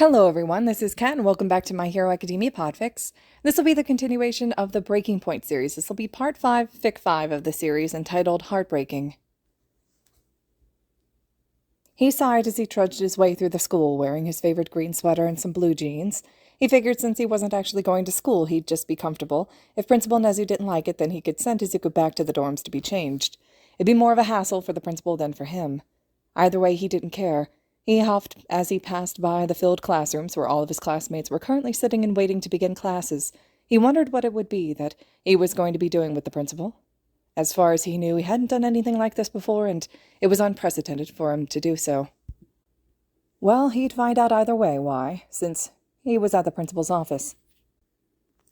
Hello everyone, this is Kat and welcome back to My Hero Academia Podfics. This will be the continuation of the Breaking Point series. This will be part 5, Fic 5 of the series, entitled Heartbreaking. He sighed as he trudged his way through the school, wearing his favorite green sweater and some blue jeans. He figured since he wasn't actually going to school, he'd just be comfortable. If Principal Nezu didn't like it, then he could send Izuku back to the dorms to be changed. It'd be more of a hassle for the principal than for him. Either way, he didn't care. He huffed as he passed by the filled classrooms where all of his classmates were currently sitting and waiting to begin classes. He wondered what it would be that he was going to be doing with the principal. As far as he knew, he hadn't done anything like this before, and it was unprecedented for him to do so. Well, he'd find out either way why, since he was at the principal's office.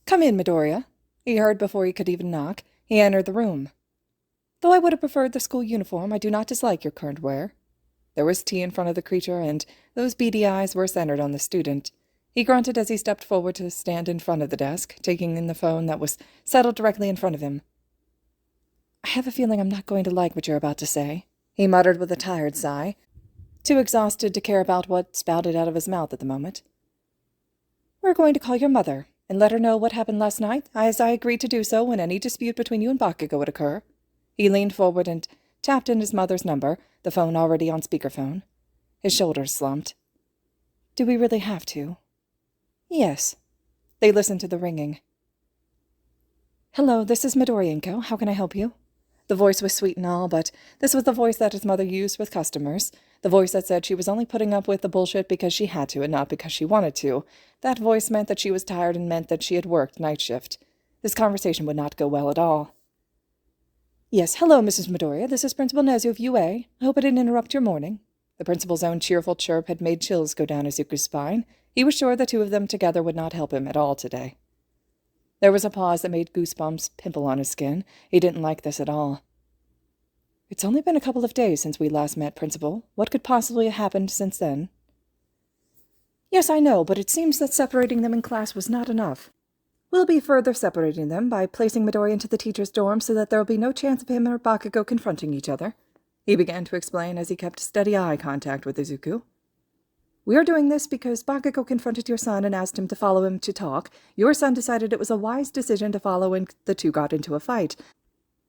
"Come in, Midoriya," he heard before he could even knock. He entered the room. "Though I would have preferred the school uniform, I do not dislike your current wear." There was tea in front of the creature, and those beady eyes were centered on the student. He grunted as he stepped forward to stand in front of the desk, taking in the phone that was settled directly in front of him. "I have a feeling I'm not going to like what you're about to say," he muttered with a tired sigh, too exhausted to care about what spouted out of his mouth at the moment. "We're going to call your mother, and let her know what happened last night, as I agreed to do so when any dispute between you and Bakugo would occur." He leaned forward and tapped in his mother's number, the phone already on speakerphone. His shoulders slumped. "Do we really have to?" "Yes." They listened to the ringing. "Hello, this is Midoriya. How can I help you?" The voice was sweet and all, but this was the voice that his mother used with customers. The voice that said she was only putting up with the bullshit because she had to and not because she wanted to. That voice meant that she was tired and meant that she had worked night shift. This conversation would not go well at all. "Yes, hello, Mrs. Midoriya. This is Principal Nezu of UA. I hope I didn't interrupt your morning." The principal's own cheerful chirp had made chills go down Izuku's spine. He was sure the two of them together would not help him at all today. There was a pause that made goosebumps pimple on his skin. He didn't like this at all. "It's only been a couple of days since we last met, Principal. What could possibly have happened since then?" "Yes, I know, but it seems that separating them in class was not enough. We'll be further separating them by placing Midoriya into the teacher's dorm so that there will be no chance of him or Bakugo confronting each other," he began to explain as he kept steady eye contact with Izuku. "We are doing this because Bakugo confronted your son and asked him to follow him to talk. Your son decided it was a wise decision to follow and the two got into a fight.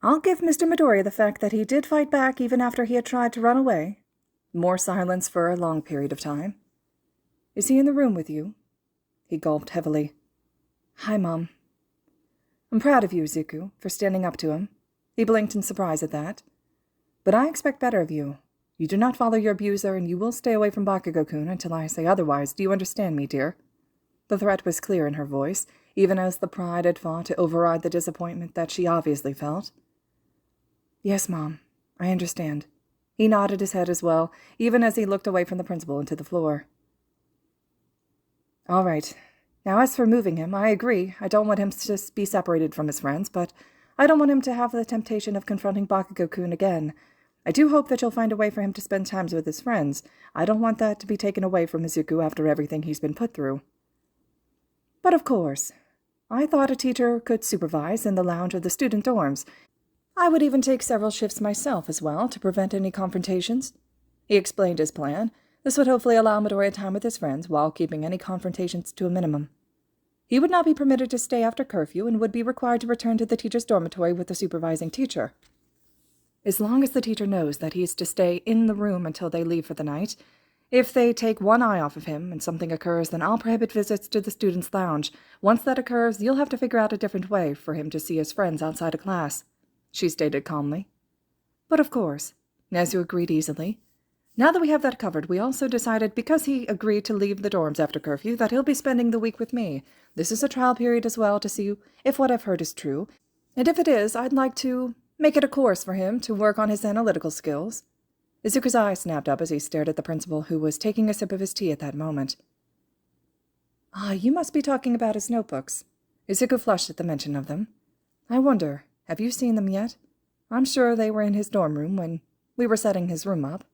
I'll give Mr. Midoriya the fact that he did fight back even after he had tried to run away." More silence for a long period of time. "Is he in the room with you?" He gulped heavily. "Hi, Mom." "I'm proud of you, Izuku, for standing up to him." He blinked in surprise at that. "But I expect better of you. You do not follow your abuser, and you will stay away from Bakugo-kun until I say otherwise. Do you understand me, dear?" The threat was clear in her voice, even as the pride had fought to override the disappointment that she obviously felt. "Yes, Mom, I understand." He nodded his head as well, even as he looked away from the principal into the floor. "All right. Now, as for moving him, I agree. I don't want him to be separated from his friends, but I don't want him to have the temptation of confronting Bakugo-kun again. I do hope that you'll find a way for him to spend time with his friends. I don't want that to be taken away from Izuku after everything he's been put through." "But of course. I thought a teacher could supervise in the lounge of the student dorms. I would even take several shifts myself as well to prevent any confrontations." He explained his plan. This would hopefully allow Midoriya time with his friends while keeping any confrontations to a minimum. He would not be permitted to stay after curfew and would be required to return to the teacher's dormitory with the supervising teacher. As long as the teacher knows that he is to stay in the room until they leave for the night. If they take one eye off of him and something occurs, then I'll prohibit visits to the student's lounge. Once that occurs, you'll have to figure out a different way for him to see his friends outside of class," she stated calmly. "But of course," Nezu agreed easily. "Now that we have that covered, we also decided, because he agreed to leave the dorms after curfew, that he'll be spending the week with me. This is a trial period as well to see if what I've heard is true. And if it is, I'd like to make it a course for him to work on his analytical skills." Izuku's eyes snapped up as he stared at the principal, who was taking a sip of his tea at that moment. "Ah, you must be talking about his notebooks." Izuku flushed at the mention of them. "I wonder, have you seen them yet? I'm sure they were in his dorm room when we were setting his room up."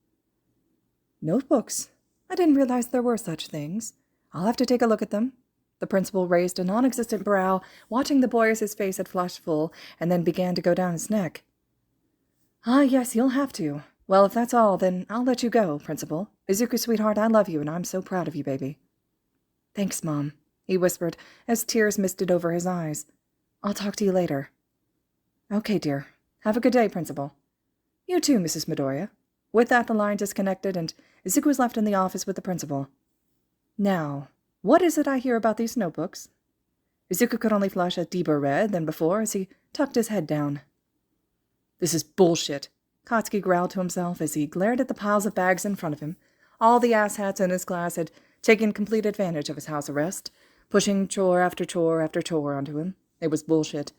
"Notebooks? I didn't realize there were such things. I'll have to take a look at them." The principal raised a non-existent brow, watching the boy as his face had flushed full, and then began to go down his neck. "Ah, yes, you'll have to. Well, if that's all, then I'll let you go, Principal. Izuku, sweetheart, I love you, and I'm so proud of you, baby." Thanks, Mom, he whispered as tears misted over his eyes. I'll talk to you later. Okay, dear. Have a good day, Principal. You too, Mrs. Midoriya. With that, the line disconnected, and Izuku was left in the office with the principal. Now, what is it I hear about these notebooks? Izuku could only flush a deeper red than before as he tucked his head down. This is bullshit, Katsuki growled to himself as he glared at the piles of bags in front of him. All the asshats in his class had taken complete advantage of his house arrest, pushing chore after chore after chore onto him. It was bullshit.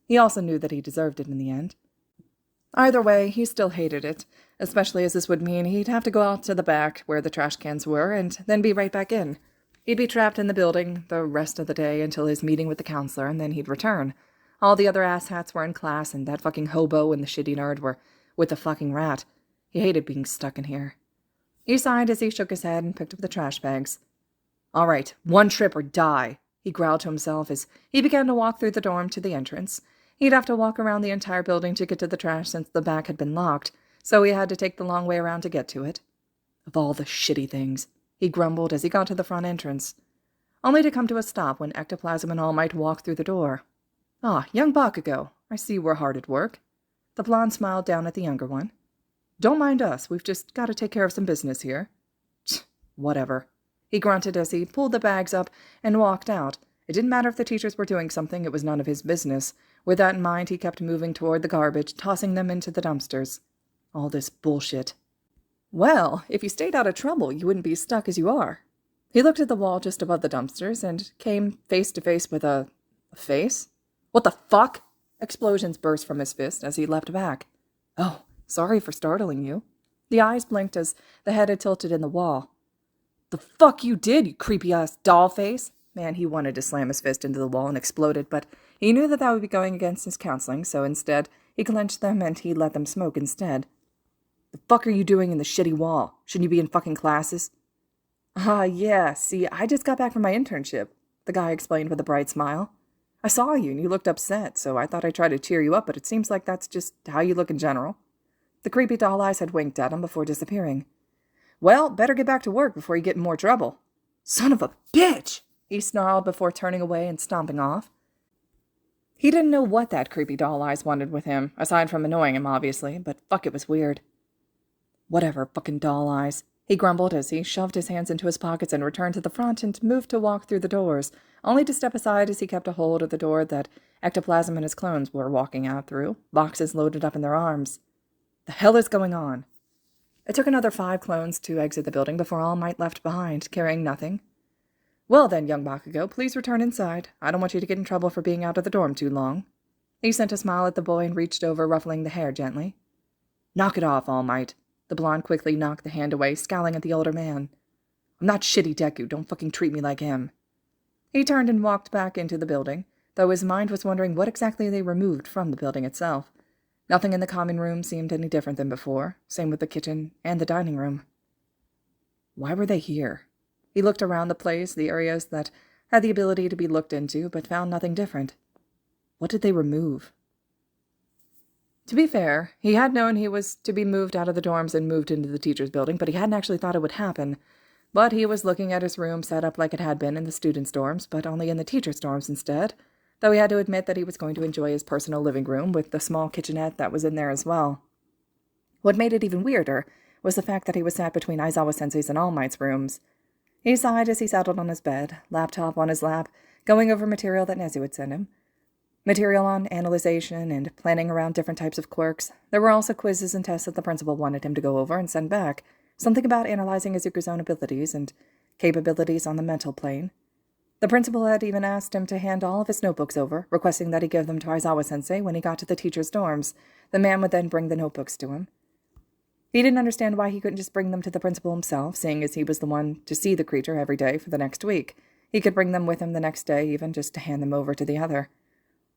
He also knew that he deserved it in the end. Either way, he still hated it, especially as this would mean he'd have to go out to the back where the trash cans were and then be right back in. He'd be trapped in the building the rest of the day until his meeting with the counselor, and then he'd return. All the other asshats were in class, and that fucking hobo and the shitty nerd were with the fucking rat. He hated being stuck in here. He sighed as he shook his head and picked up the trash bags. All right, one trip or die, he growled to himself as he began to walk through the dorm to the entrance. He'd have to walk around the entire building to get to the trash since the back had been locked, so he had to take the long way around to get to it. Of all the shitty things, he grumbled as he got to the front entrance, only to come to a stop when Ectoplasm and All Might walked through the door. Ah, young Bakugo, I see you were hard at work. The blonde smiled down at the younger one. Don't mind us, we've just got to take care of some business here. Whatever, he grunted as he pulled the bags up and walked out. It didn't matter if the teachers were doing something, it was none of his business. With that in mind, he kept moving toward the garbage, tossing them into the dumpsters. All this bullshit. Well, if you stayed out of trouble, you wouldn't be stuck as you are. He looked at the wall just above the dumpsters and came face to face with a face? What the fuck? Explosions burst from his fist as he leapt back. Oh, sorry for startling you. The eyes blinked as the head had tilted in the wall. The fuck you did, you creepy-ass doll face? Man, he wanted to slam his fist into the wall and exploded, but he knew that would be going against his counseling, so instead, he clenched them and he let them smoke instead. The fuck are you doing in the shitty wall? Shouldn't you be in fucking classes? Yeah, see, I just got back from my internship, the guy explained with a bright smile. I saw you and you looked upset, so I thought I'd try to cheer you up, but it seems like that's just how you look in general. The creepy doll eyes had winked at him before disappearing. Well, better get back to work before you get in more trouble. Son of a bitch! He snarled before turning away and stomping off. He didn't know what that creepy doll eyes wanted with him, aside from annoying him, obviously, but fuck, it was weird. Whatever, fucking doll eyes, he grumbled as he shoved his hands into his pockets and returned to the front and moved to walk through the doors, only to step aside as he kept a hold of the door that Ectoplasm and his clones were walking out through, boxes loaded up in their arms. The hell is going on? It took another 5 clones to exit the building before All Might left behind, carrying nothing. Well then, young Bakugo, please return inside. I don't want you to get in trouble for being out of the dorm too long. He sent a smile at the boy and reached over, ruffling the hair gently. Knock it off, All Might. The blonde quickly knocked the hand away, scowling at the older man. I'm not shitty Deku, don't fucking treat me like him. He turned and walked back into the building, though his mind was wondering what exactly they removed from the building itself. Nothing in the common room seemed any different than before, same with the kitchen and the dining room. Why were they here? He looked around the place, the areas that had the ability to be looked into, but found nothing different. What did they remove? To be fair, he had known he was to be moved out of the dorms and moved into the teacher's building, but he hadn't actually thought it would happen. But he was looking at his room set up like it had been in the students' dorms, but only in the teacher's dorms instead, though he had to admit that he was going to enjoy his personal living room with the small kitchenette that was in there as well. What made it even weirder was the fact that he was sat between Aizawa-sensei's and All Might's rooms. He sighed as he settled on his bed, laptop on his lap, going over material that Nezu had sent him. Material on analyzation and planning around different types of quirks. There were also quizzes and tests that the principal wanted him to go over and send back, something about analyzing Izuku's own abilities and capabilities on the mental plane. The principal had even asked him to hand all of his notebooks over, requesting that he give them to Aizawa-sensei when he got to the teacher's dorms. The man would then bring the notebooks to him. He didn't understand why he couldn't just bring them to the principal himself, seeing as he was the one to see the creature every day for the next week. He could bring them with him the next day, even just to hand them over to the other.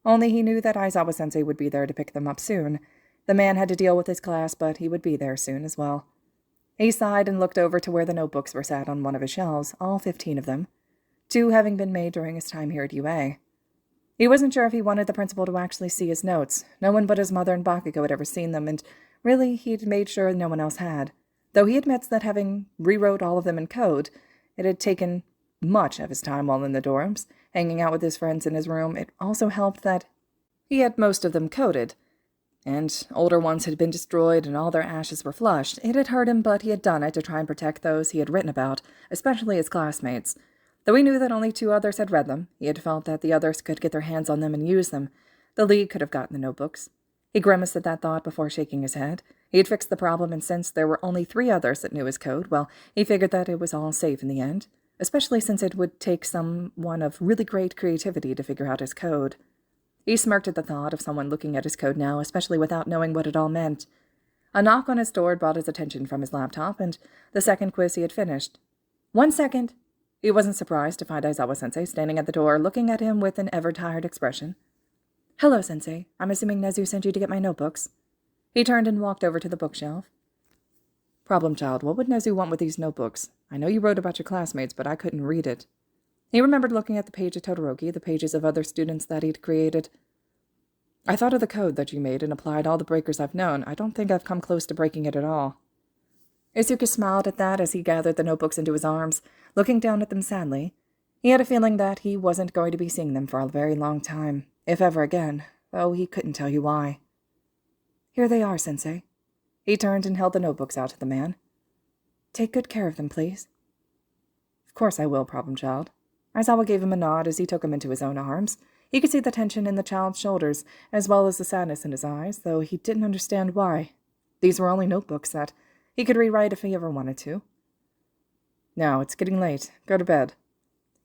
Only he knew that Aizawa-sensei would be there to pick them up soon. The man had to deal with his class, but he would be there soon as well. He sighed and looked over to where the notebooks were sat on one of his shelves, all 15 of them, 2 having been made during his time here at UA. He wasn't sure if he wanted the principal to actually see his notes. No one but his mother and Bakugo had ever seen them, and really, he'd made sure no one else had. Though he admits that having rewrote all of them in code, it had taken much of his time while in the dorms, hanging out with his friends in his room. It also helped that he had most of them coded, and older ones had been destroyed and all their ashes were flushed. It had hurt him, but he had done it to try and protect those he had written about, especially his classmates. Though he knew that only 2 others had read them, he had felt that the others could get their hands on them and use them. The League could have gotten the notebooks. He grimaced at that thought before shaking his head. He had fixed the problem, and since there were only 3 others that knew his code, well, he figured that it was all safe in the end, especially since it would take someone of really great creativity to figure out his code. He smirked at the thought of someone looking at his code now, especially without knowing what it all meant. A knock on his door brought his attention from his laptop, and the second quiz he had finished. 1 second! He wasn't surprised to find Aizawa-sensei standing at the door, looking at him with an ever-tired expression. "Hello, Sensei. I'm assuming Nezu sent you to get my notebooks." He turned and walked over to the bookshelf. "Problem child, what would Nezu want with these notebooks? I know you wrote about your classmates, but I couldn't read it." He remembered looking at the page of Todoroki, the pages of other students that he'd created. "I thought of the code that you made and applied all the breakers I've known. I don't think I've come close to breaking it at all." Izuku smiled at that as he gathered the notebooks into his arms, looking down at them sadly. He had a feeling that he wasn't going to be seeing them for a very long time, if ever again, though he couldn't tell you why. "Here they are, Sensei." He turned and held the notebooks out to the man. "Take good care of them, please." "Of course I will, problem child." Aizawa gave him a nod as he took him into his own arms. He could see the tension in the child's shoulders, as well as the sadness in his eyes, though he didn't understand why. These were only notebooks that he could rewrite if he ever wanted to. "Now, it's getting late. Go to bed."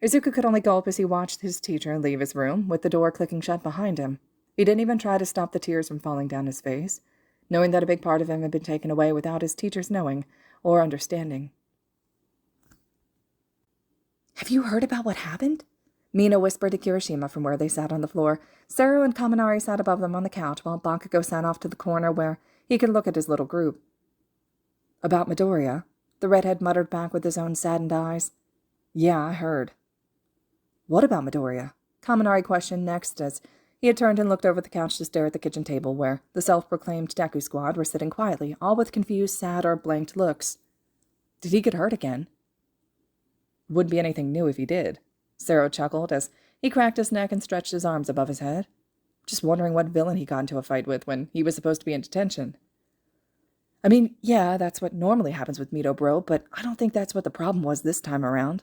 Izuku could only gulp as he watched his teacher leave his room, with the door clicking shut behind him. He didn't even try to stop the tears from falling down his face, knowing that a big part of him had been taken away without his teacher's knowing or understanding. "Have you heard about what happened?" Mina whispered to Kirishima from where they sat on the floor. Saru and Kaminari sat above them on the couch, while Bakugo sat off to the corner where he could look at his little group. "About Midoriya?" the redhead muttered back with his own saddened eyes. "Yeah, I heard." "What about Midoriya?" Kaminari questioned next as he had turned and looked over the couch to stare at the kitchen table where the self-proclaimed Deku squad were sitting quietly, all with confused, sad, or blanked looks. "Did he get hurt again?" "Wouldn't be anything new if he did." Saru chuckled as he cracked his neck and stretched his arms above his head. "Just wondering what villain he got into a fight with when he was supposed to be in detention." "I mean, yeah, that's what normally happens with Mito Bro, but I don't think that's what the problem was this time around,"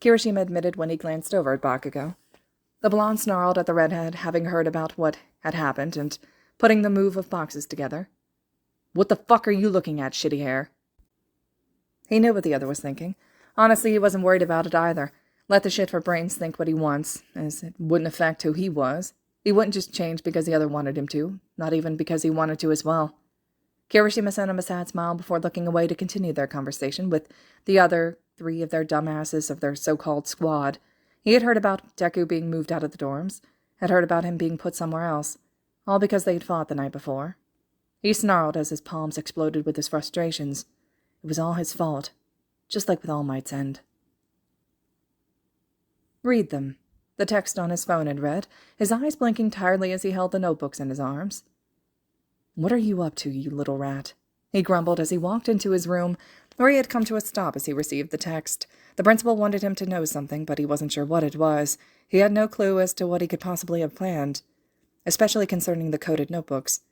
Kirishima admitted when he glanced over at Bakugo. The blonde snarled at the redhead, having heard about what had happened and putting the move of boxes together. "What the fuck are you looking at, shitty hair?" He knew what the other was thinking. Honestly, he wasn't worried about it either. Let the shit for brains think what he wants, as it wouldn't affect who he was. He wouldn't just change because the other wanted him to, not even because he wanted to as well. Kirishima sent him a sad smile before looking away to continue their conversation with the other 3 of their dumbasses of their so-called squad. He had heard about Deku being moved out of the dorms, had heard about him being put somewhere else, all because they had fought the night before. He snarled as his palms exploded with his frustrations. It was all his fault, just like with All Might's End. "Read them," the text on his phone had read, his eyes blinking tiredly as he held the notebooks in his arms. "What are you up to, you little rat?" he grumbled as he walked into his room, where he had come to a stop as he received the text. The principal wanted him to know something, but he wasn't sure what it was. He had no clue as to what he could possibly have planned, especially concerning the coded notebooks.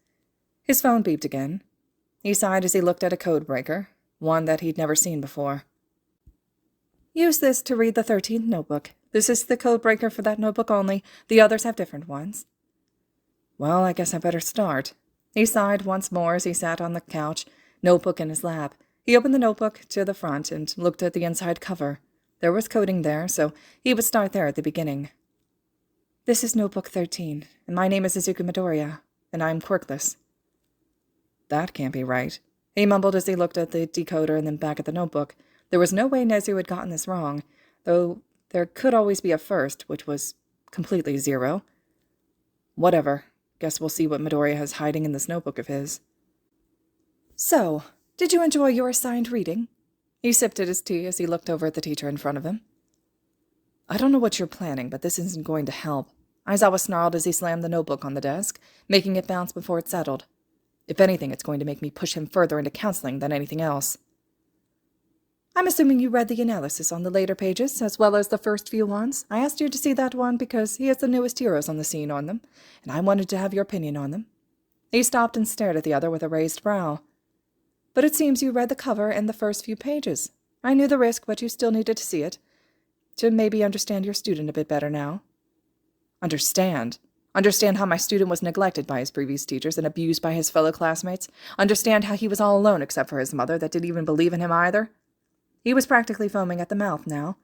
His phone beeped again. He sighed as he looked at a code breaker, one that he'd never seen before. "Use this to read the 13th notebook. This is the code breaker for that notebook only. The others have different ones." "Well, I guess I better start." He sighed once more as he sat on the couch, notebook in his lap. He opened the notebook to the front and looked at the inside cover. There was coding there, so he would start there at the beginning. "This is notebook 13, and my name is Izuku Midoriya, and I'm quirkless." "That can't be right," he mumbled as he looked at the decoder and then back at the notebook. There was no way Nezu had gotten this wrong, though there could always be a first, which was completely 0. Whatever. Guess we'll see what Midoriya has hiding in this notebook of his. "So, did you enjoy your assigned reading?" He sipped at his tea as he looked over at the teacher in front of him. "I don't know what you're planning, but this isn't going to help." Aizawa snarled as he slammed the notebook on the desk, making it bounce before it settled. "If anything, it's going to make me push him further into counseling than anything else." I'm assuming you read the analysis on the later pages, as well as the first few ones. I asked you to see that one because he has the newest heroes on the scene on them, and I wanted to have your opinion on them." He stopped and stared at the other with a raised brow. "But it seems you read the cover and the first few pages. I knew the risk, but you still needed to see it, to maybe understand your student a bit better now." Understand? Understand how my student was neglected by his previous teachers and abused by his fellow classmates? Understand how he was all alone except for his mother that didn't even believe in him either? He was practically foaming at the mouth now.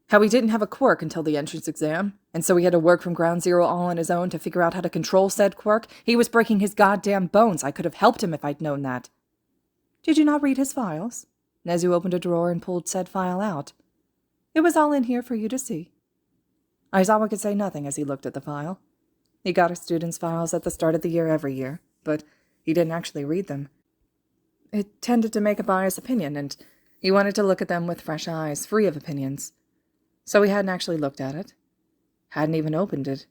How he didn't have a quirk until the entrance exam, and so he had to work from ground zero all on his own to figure out how to control said quirk. He was breaking his goddamn bones. I could have helped him if I'd known that. "Did you not read his files?" Nezu opened a drawer and pulled said file out. "It was all in here for you to see." Aizawa could say nothing as he looked at the file. He got his students' files at the start of the year every year, but he didn't actually read them. It tended to make a biased opinion, and he wanted to look at them with fresh eyes, free of opinions. So he hadn't actually looked at it. Hadn't even opened it.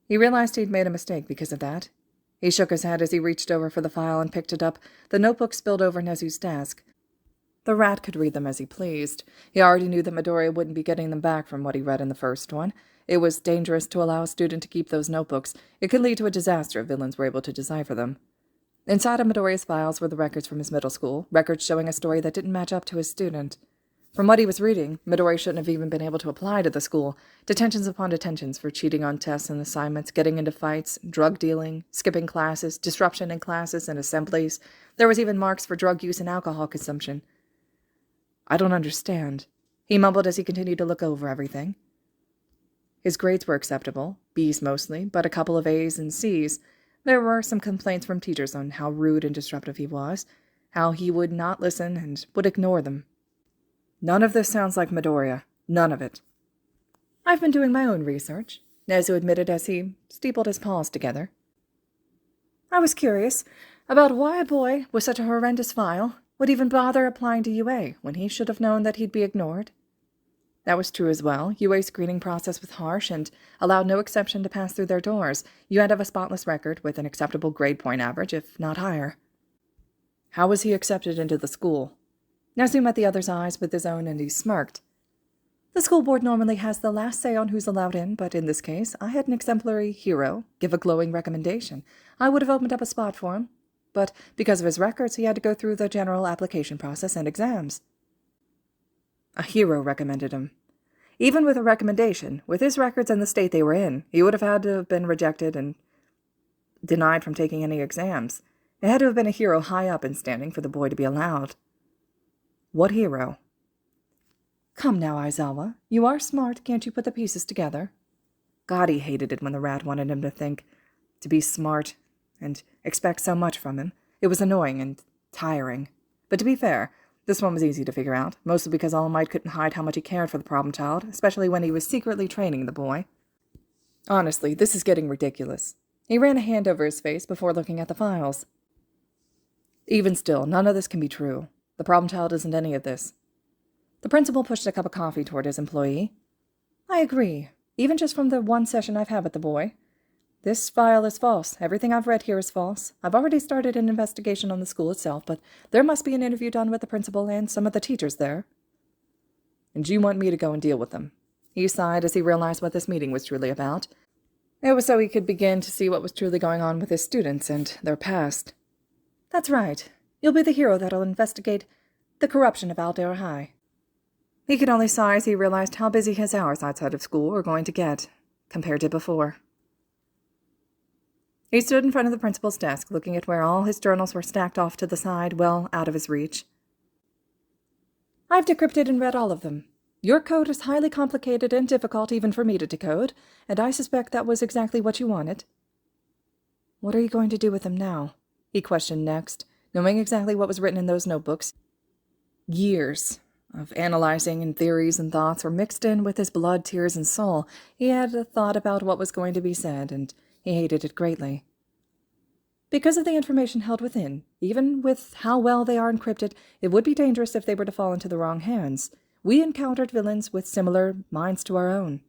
He realized he'd made a mistake because of that. He shook his head as he reached over for the file and picked it up. The notebook spilled over Nezu's desk. The rat could read them as he pleased. He already knew that Midoriya wouldn't be getting them back from what he read in the first one. It was dangerous to allow a student to keep those notebooks. It could lead to a disaster if villains were able to decipher them. Inside of Midoriya's files were the records from his middle school, records showing a story that didn't match up to his student. From what he was reading, Midoriya shouldn't have even been able to apply to the school. Detentions upon detentions for cheating on tests and assignments, getting into fights, drug dealing, skipping classes, disruption in classes and assemblies. There was even marks for drug use and alcohol consumption. "I don't understand," he mumbled as he continued to look over everything. His grades were acceptable, B's mostly, but a couple of A's and C's. There were some complaints from teachers on how rude and disruptive he was, how he would not listen and would ignore them. None of this sounds like Midoriya. None of it. "I've been doing my own research," Nezu admitted as he steepled his paws together. "I was curious about why a boy with such a horrendous file would even bother applying to UA when he should have known that he'd be ignored. That was true as well. UA's screening process was harsh and allowed no exception to pass through their doors. You had to have a spotless record with an acceptable grade point average, if not higher." "How was he accepted into the school?" Nezu met the other's eyes with his own and he smirked. "The school board normally has the last say on who's allowed in, but in this case, I had an exemplary hero give a glowing recommendation. I would have opened up a spot for him, but because of his records, he had to go through the general application process and exams." A hero recommended him. Even with a recommendation, with his records and the state they were in, he would have had to have been rejected and denied from taking any exams. It had to have been a hero high up in standing for the boy to be allowed. What hero? "Come now, Aizawa. You are smart, can't you put the pieces together?" God, he hated it when the rat wanted him to think, to be smart, and expect so much from him. It was annoying and tiring. But to be fair, this one was easy to figure out, mostly because All Might couldn't hide how much he cared for the problem child, especially when he was secretly training the boy. Honestly, this is getting ridiculous. He ran a hand over his face before looking at the files. Even still, none of this can be true. The problem child isn't any of this. The principal pushed a cup of coffee toward his employee. "I agree, even just from the one session I've had with the boy. This file is false. Everything I've read here is false. I've already started an investigation on the school itself, but there must be an interview done with the principal and some of the teachers there." "And you want me to go and deal with them?" He sighed as he realized what this meeting was truly about. It was so he could begin to see what was truly going on with his students and their past. "That's right. You'll be the hero that'll investigate the corruption of Aldera High." He could only sigh as he realized how busy his hours outside of school were going to get, compared to before. He stood in front of the principal's desk, looking at where all his journals were stacked off to the side, well out of his reach. "I've decrypted and read all of them. Your code is highly complicated and difficult even for me to decode, and I suspect that was exactly what you wanted." "What are you going to do with them now?" he questioned next, knowing exactly what was written in those notebooks. Years of analyzing and theories and thoughts were mixed in with his blood, tears, and soul. He had a thought about what was going to be said, and he hated it greatly. "Because of the information held within, even with how well they are encrypted, it would be dangerous if they were to fall into the wrong hands. We encountered villains with similar minds to our own.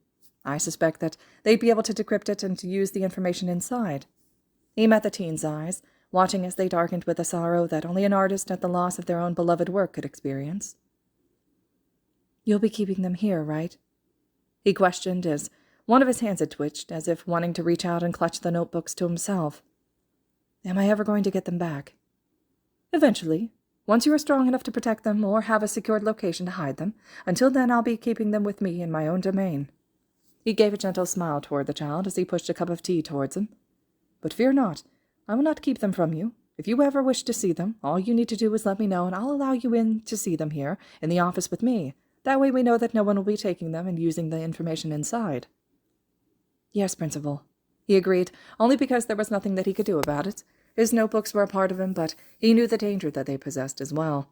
I suspect that they'd be able to decrypt it and to use the information inside." He met the teen's eyes, watching as they darkened with a sorrow that only an artist at the loss of their own beloved work could experience. You'll be keeping them here, right? He questioned as one of his hands had twitched, as if wanting to reach out and clutch the notebooks to himself. Am I ever going to get them back? Eventually, once you are strong enough to protect them or have a secured location to hide them. Until then, I'll be keeping them with me in my own domain. He gave a gentle smile toward the child as he pushed a cup of tea towards him. But fear not, I will not keep them from you. If you ever wish to see them, all you need to do is let me know, and I'll allow you in to see them here, in the office with me. That way we know that no one will be taking them and using the information inside. Yes, Principal, he agreed, only because there was nothing that he could do about it. His notebooks were a part of him, but he knew the danger that they possessed as well.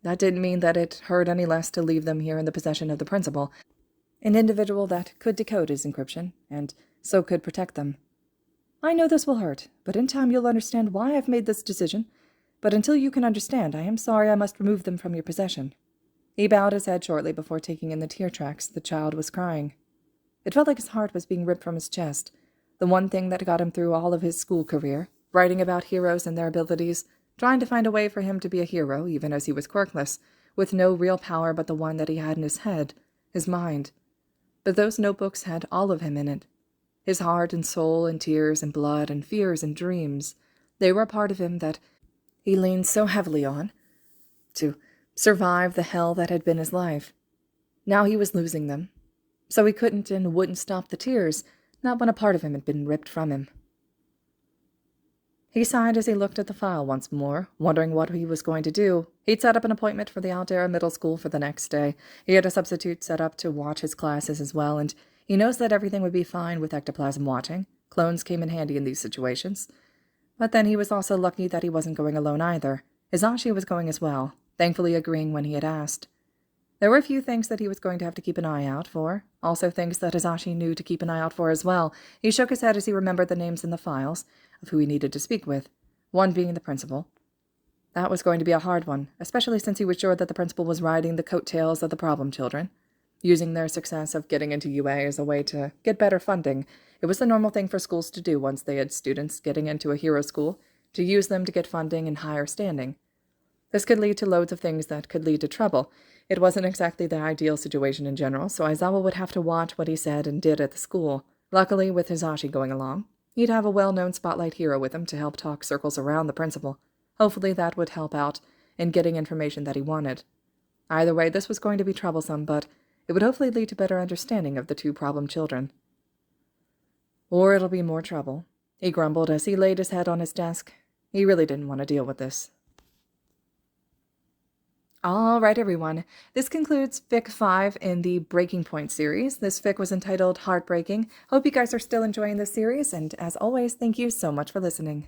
That didn't mean that it hurt any less to leave them here in the possession of the principal, an individual that could decode his encryption, and so could protect them. I know this will hurt, but in time you'll understand why I've made this decision. But until you can understand, I am sorry I must remove them from your possession. He bowed his head shortly before taking in the tear tracks the child was crying. It felt like his heart was being ripped from his chest, the one thing that got him through all of his school career, writing about heroes and their abilities, trying to find a way for him to be a hero, even as he was quirkless, with no real power but the one that he had in his head, his mind. But those notebooks had all of him in it. His heart and soul and tears and blood and fears and dreams. They were a part of him that he leaned so heavily on to survive the hell that had been his life. Now he was losing them. So he couldn't and wouldn't stop the tears, not when a part of him had been ripped from him. He sighed as he looked at the file once more, wondering what he was going to do. He'd set up an appointment for the Aldera Middle School for the next day. He had a substitute set up to watch his classes as well, and he knows that everything would be fine with ectoplasm watching. Clones came in handy in these situations. But then he was also lucky that he wasn't going alone either. Hisashi was going as well, thankfully agreeing when he had asked. There were a few things that he was going to have to keep an eye out for, also things that Hisashi knew to keep an eye out for as well. He shook his head as he remembered the names in the files of who he needed to speak with, one being the principal. That was going to be a hard one, especially since he was sure that the principal was riding the coattails of the problem children, using their success of getting into UA as a way to get better funding. It was the normal thing for schools to do once they had students getting into a hero school, to use them to get funding and higher standing. This could lead to loads of things that could lead to trouble. It wasn't exactly the ideal situation in general, so Aizawa would have to watch what he said and did at the school. Luckily, with Hisashi going along, he'd have a well-known spotlight hero with him to help talk circles around the principal. Hopefully that would help out in getting information that he wanted. Either way, this was going to be troublesome, but it would hopefully lead to better understanding of the two problem children. Or it'll be more trouble, he grumbled as he laid his head on his desk. He really didn't want to deal with this. All right, everyone. This concludes Fic 5 in the Breaking Point series. This fic was entitled Heartbreaking. Hope you guys are still enjoying this series, and as always, thank you so much for listening.